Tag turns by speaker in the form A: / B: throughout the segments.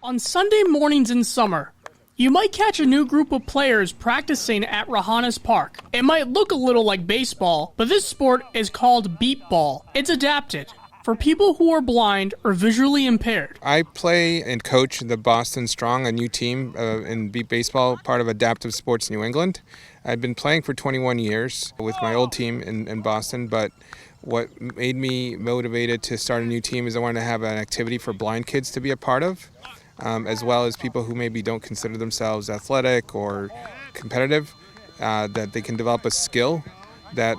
A: On Sunday mornings in summer, you might catch a new group of players practicing at Rahana's Park. It might look a little like baseball, but this sport is called beep ball. It's adapted for people who are blind or visually impaired.
B: I play and coach the Boston Strong, a new team in beep baseball, part of Adaptive Sports New England. I've been playing for 21 years with my old team in Boston, but what made me motivated to start a new team is I wanted to have an activity for blind kids to be a part of, as well as people who maybe don't consider themselves athletic or competitive, that they can develop a skill that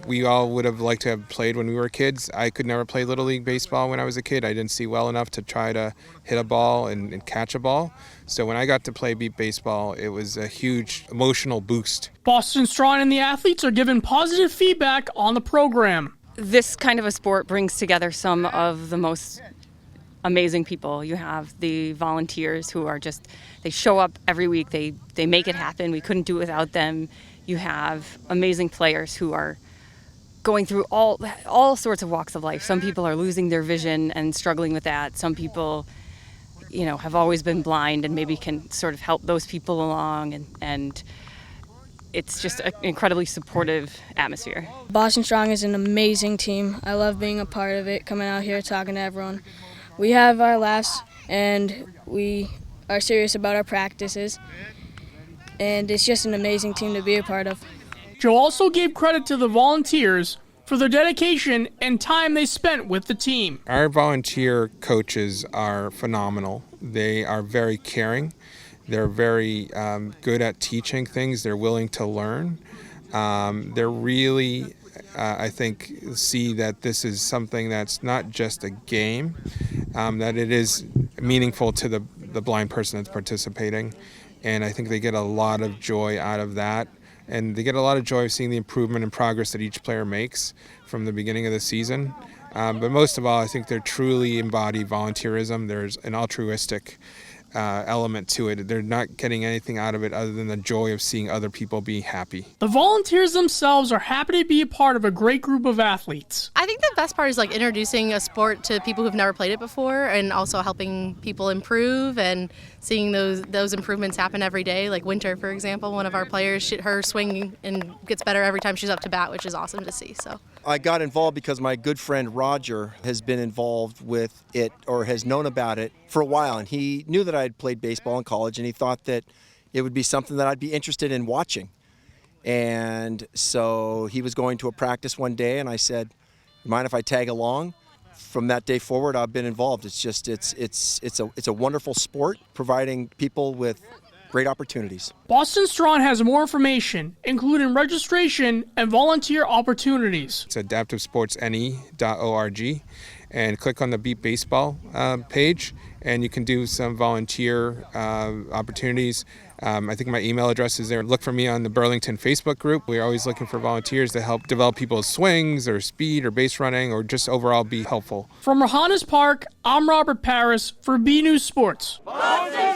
B: we all would have liked to have played when we were kids. I could never play Little League baseball when I was a kid. I didn't see well enough to try to hit a ball and catch a ball. So when I got to play beep baseball, it was a huge emotional boost.
A: Boston Strong and the athletes are given positive feedback on the program.
C: This kind of a sport brings together some of the most amazing people. You have the volunteers who are they show up every week. They make it happen. We couldn't do it without them. You have amazing players who are going through all sorts of walks of life. Some people are losing their vision and struggling with that. Some people, have always been blind and maybe can sort of help those people along. And it's just an incredibly supportive atmosphere.
D: Boston Strong is an amazing team. I love being a part of it, coming out here, talking to everyone. We have our laughs and we are serious about our practices. And it's just an amazing team to be a part of.
A: Joe also gave credit to the volunteers for their dedication and time they spent with the team.
B: Our volunteer coaches are phenomenal. They are very caring. They're very good at teaching things. They're willing to learn. They're really, I think, see that this is something that's not just a game, that it is meaningful to the blind person that's participating. And I think they get a lot of joy out of that. And they get a lot of joy of seeing the improvement and progress that each player makes from the beginning of the season. But most of all, I think they're truly embody volunteerism. There's an altruistic element to it. They're not getting anything out of it other than the joy of seeing other people be happy.
A: The volunteers themselves are happy to be a part of a great group of athletes.
E: I think the best part is introducing a sport to people who've never played it before, and also helping people improve and seeing those improvements happen every day. Like Winter, for example, one of our players, her swing and gets better every time she's up to bat, which is awesome to see. So
F: I got involved because my good friend Roger has been involved with it or has known about it for a while, and he knew that I had played baseball in college, and he thought that it would be something that I'd be interested in watching. And so he was going to a practice one day, and I said, "You mind if I tag along?" From that day forward, I've been involved. It's a wonderful sport, providing people with great opportunities.
A: Boston Strong has more information, including registration and volunteer opportunities.
B: It's adaptivesportsne.org, and click on the Beep Baseball page, and you can do some volunteer opportunities. I think my email address is there. Look for me on the Burlington Facebook group. We're always looking for volunteers to help develop people's swings or speed or base running or just overall be helpful.
A: From Rahana's Park, I'm Robert Paris for BNEWS Sports.
G: Boston!